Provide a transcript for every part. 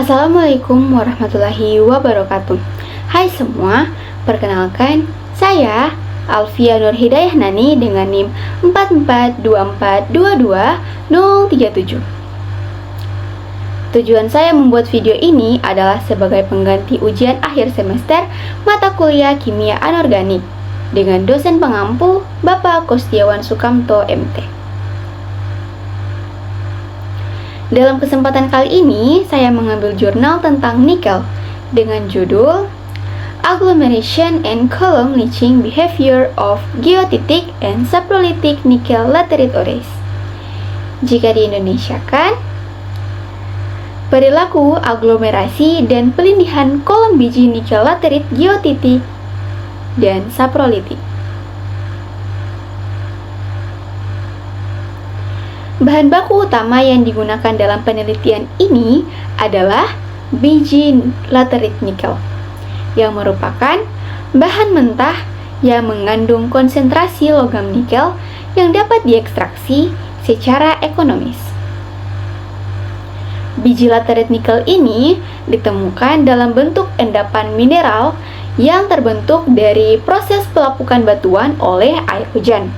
Assalamualaikum warahmatullahi wabarakatuh. Hai semua, perkenalkan saya Alfia Nur Hidayah Nani dengan NIM 442422037. Tujuan saya membuat video ini adalah sebagai pengganti ujian akhir semester mata kuliah Kimia Anorganik dengan dosen pengampu Bapak Kostiawan Sukamto MT. Dalam kesempatan kali ini, saya mengambil jurnal tentang nikel dengan judul Agglomeration and Column Leaching Behavior of Geothitic and Saprolithic Nickel Laterite Ores. Jika diindonesiakan, perilaku aglomerasi dan pelindihan kolom biji nikel laterite geotitik dan saprolitik. Bahan baku utama yang digunakan dalam penelitian ini adalah biji laterite nikel, yang merupakan bahan mentah yang mengandung konsentrasi logam nikel yang dapat diekstraksi secara ekonomis. Biji laterite nikel ini ditemukan dalam bentuk endapan mineral yang terbentuk dari proses pelapukan batuan oleh air hujan.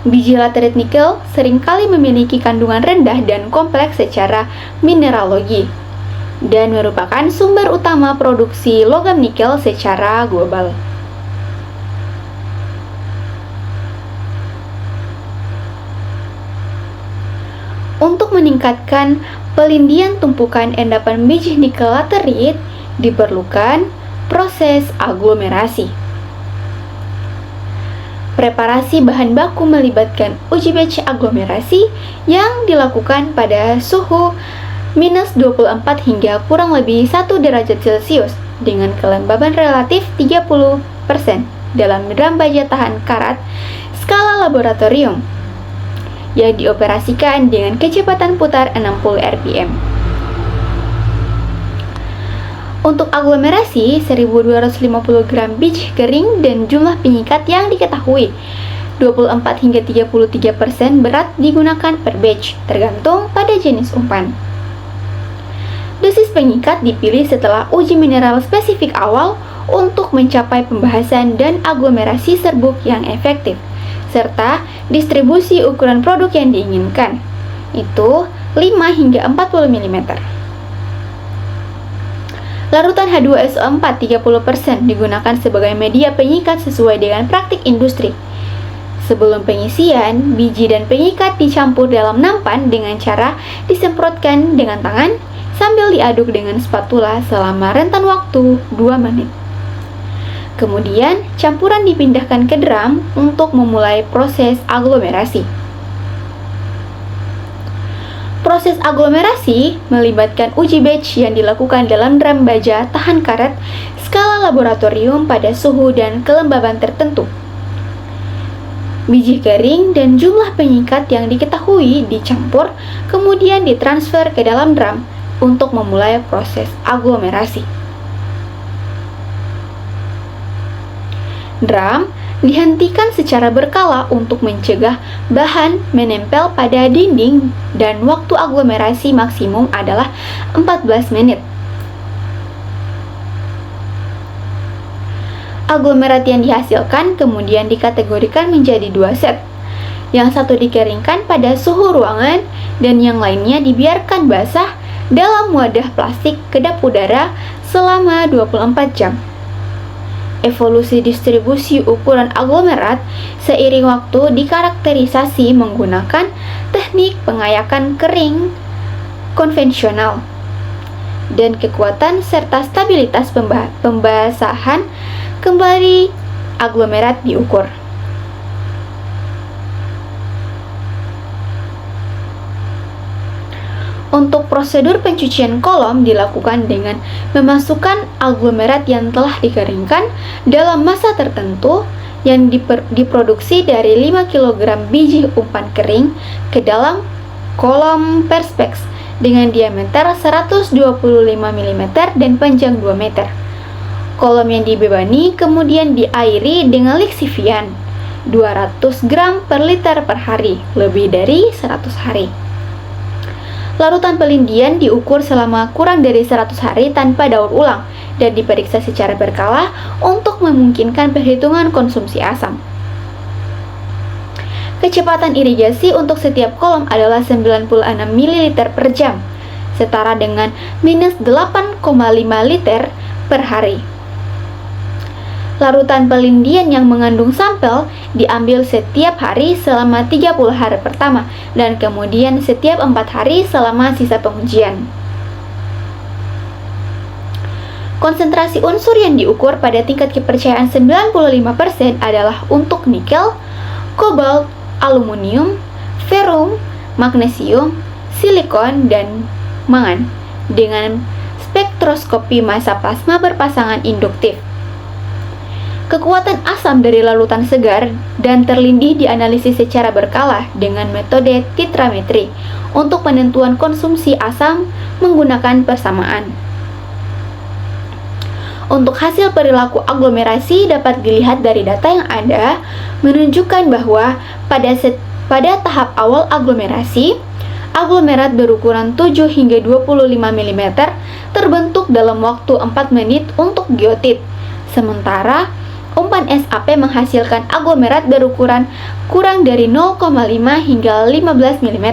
Biji laterite nikel seringkali memiliki kandungan rendah dan kompleks secara mineralogi dan merupakan sumber utama produksi logam nikel secara global. Untuk meningkatkan pelindihan tumpukan endapan biji nikel laterite diperlukan proses aglomerasi. Preparasi bahan baku melibatkan uji batch aglomerasi yang dilakukan pada suhu minus 24 hingga kurang lebih 1 derajat Celcius dengan kelembaban relatif 30% dalam drum baja tahan karat skala laboratorium yang dioperasikan dengan kecepatan putar 60 rpm. Untuk aglomerasi, 1250 gram biji kering dan jumlah penyikat yang diketahui 24 hingga 33% berat digunakan per batch, tergantung pada jenis umpan. Dosis penyikat dipilih setelah uji mineral spesifik awal untuk mencapai pembahasan dan aglomerasi serbuk yang efektif, serta distribusi ukuran produk yang diinginkan, itu 5 hingga 40 mm. Larutan H2SO4 30% digunakan sebagai media penyikat sesuai dengan praktik industri. Sebelum pengisian, biji dan penyikat dicampur dalam nampan dengan cara disemprotkan dengan tangan sambil diaduk dengan spatula selama rentan waktu 2 menit. Kemudian, campuran dipindahkan ke drum untuk memulai proses aglomerasi. Proses aglomerasi melibatkan uji batch yang dilakukan dalam drum baja tahan karet skala laboratorium pada suhu dan kelembaban tertentu. Biji kering dan jumlah penyikat yang diketahui dicampur, kemudian ditransfer ke dalam drum untuk memulai proses aglomerasi. Drum dihentikan secara berkala untuk mencegah bahan menempel pada dinding dan waktu aglomerasi maksimum adalah 14 menit. Aglomerat yang dihasilkan kemudian dikategorikan menjadi 2 set. Yang satu dikeringkan pada suhu ruangan dan yang lainnya dibiarkan basah dalam wadah plastik kedap udara selama 24 jam. Evolusi distribusi ukuran aglomerat seiring waktu dikarakterisasi menggunakan teknik pengayakan kering konvensional dan kekuatan serta stabilitas pembasahan kembali aglomerat diukur. Untuk prosedur pencucian kolom dilakukan dengan memasukkan aglomerat yang telah dikeringkan dalam massa tertentu yang diproduksi dari 5 kg biji umpan kering ke dalam kolom perspex dengan diameter 125 mm dan panjang 2 meter. Kolom yang dibebani kemudian diairi dengan lixivian 200 gram per liter per hari, lebih dari 100 hari. Larutan pelindian diukur selama kurang dari 100 hari tanpa daur ulang dan diperiksa secara berkala untuk memungkinkan perhitungan konsumsi asam. Kecepatan irigasi untuk setiap kolom adalah 96 ml per jam, setara dengan minus 8,5 liter per hari. Larutan pelindian yang mengandung sampel diambil setiap hari selama 30 hari pertama dan kemudian setiap 4 hari selama sisa pengujian. Konsentrasi unsur yang diukur pada tingkat kepercayaan 95% adalah untuk nikel, kobalt, aluminium, ferum, magnesium, silikon, dan mangan dengan spektroskopi massa plasma berpasangan induktif. Kekuatan asam dari larutan segar dan terlindih dianalisis secara berkala dengan metode titrametri untuk penentuan konsumsi asam menggunakan persamaan. Untuk hasil perilaku aglomerasi dapat dilihat dari data yang ada menunjukkan bahwa pada tahap awal aglomerasi, aglomerat berukuran 7 hingga 25 mm terbentuk dalam waktu 4 menit untuk geotit, sementara umpan SAP menghasilkan aglomerat berukuran kurang dari 0,5 hingga 15 mm.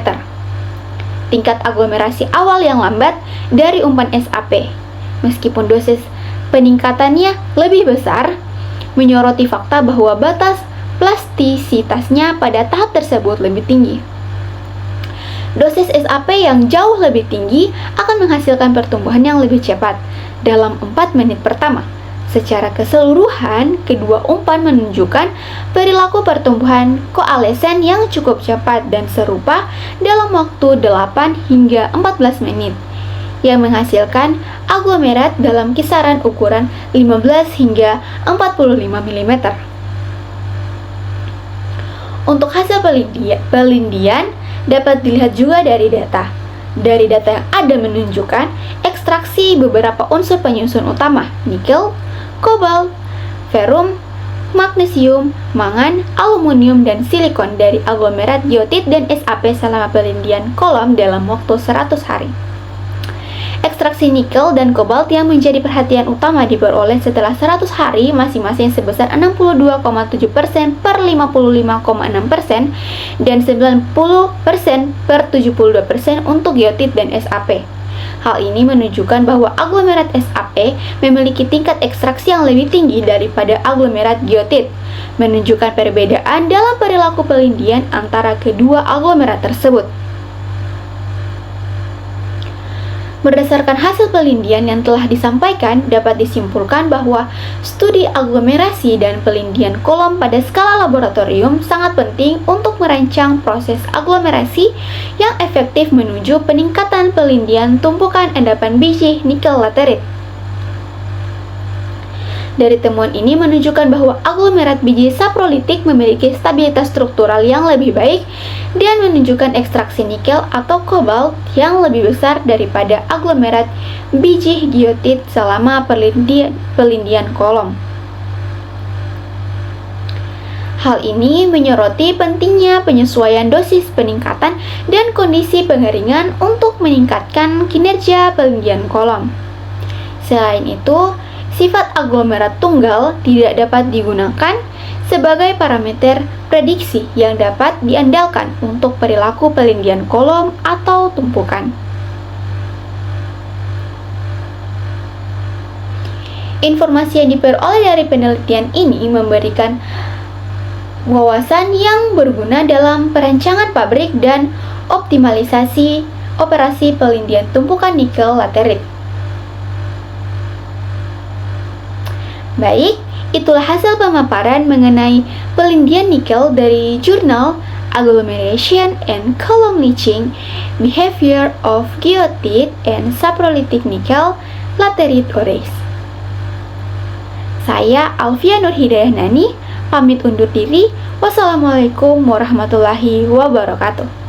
Tingkat aglomerasi awal yang lambat dari umpan SAP, meskipun dosis peningkatannya lebih besar, menyoroti fakta bahwa batas plastisitasnya pada tahap tersebut lebih tinggi. Dosis SAP yang jauh lebih tinggi akan menghasilkan pertumbuhan yang lebih cepat dalam 4 menit pertama. Secara keseluruhan, kedua umpan menunjukkan perilaku pertumbuhan koalesen yang cukup cepat dan serupa dalam waktu 8 hingga 14 menit, yang menghasilkan aglomerat dalam kisaran ukuran 15 hingga 45 mm. Untuk hasil pelindian dapat dilihat juga dari data. Dari data yang ada menunjukkan ekstraksi beberapa unsur penyusun utama, nikel, kobalt, ferum, magnesium, mangan, aluminium, dan silikon dari aglomerat geotit dan SAP selama pelindian kolom dalam waktu 100 hari. Ekstraksi nikel dan kobalt yang menjadi perhatian utama diperoleh setelah 100 hari masing-masing sebesar 62,7% per 55,6% dan 90% per 72% untuk geotit dan SAP. Hal ini menunjukkan bahwa aglomerat SAP memiliki tingkat ekstraksi yang lebih tinggi daripada aglomerat geotit, menunjukkan perbedaan dalam perilaku pelindian antara kedua aglomerat tersebut. Berdasarkan hasil pelindian yang telah disampaikan, dapat disimpulkan bahwa studi aglomerasi dan pelindian kolom pada skala laboratorium sangat penting untuk merancang proses aglomerasi yang efektif menuju peningkatan pelindian tumpukan endapan biji nikel laterit. Dari temuan ini menunjukkan bahwa aglomerat biji saprolitik memiliki stabilitas struktural yang lebih baik dan menunjukkan ekstraksi nikel atau kobalt yang lebih besar daripada aglomerat biji geotit selama pelindian kolom. Hal ini menyoroti pentingnya penyesuaian dosis peningkatan dan kondisi pengeringan untuk meningkatkan kinerja pelindian kolom. Selain itu, sifat aglomerat tunggal tidak dapat digunakan sebagai parameter prediksi yang dapat diandalkan untuk perilaku pelindian kolom atau tumpukan. Informasi yang diperoleh dari penelitian ini memberikan wawasan yang berguna dalam perancangan pabrik dan optimalisasi operasi pelindian tumpukan nikel laterit. Baik, itulah hasil pemaparan mengenai pelindian nikel dari jurnal Agglomeration and Column Leaching Behavior of Geotit and Saprolithic Nickel Laterite Ores. Saya Alfia Nurhidayah Nani, pamit undur diri. Wassalamualaikum warahmatullahi wabarakatuh.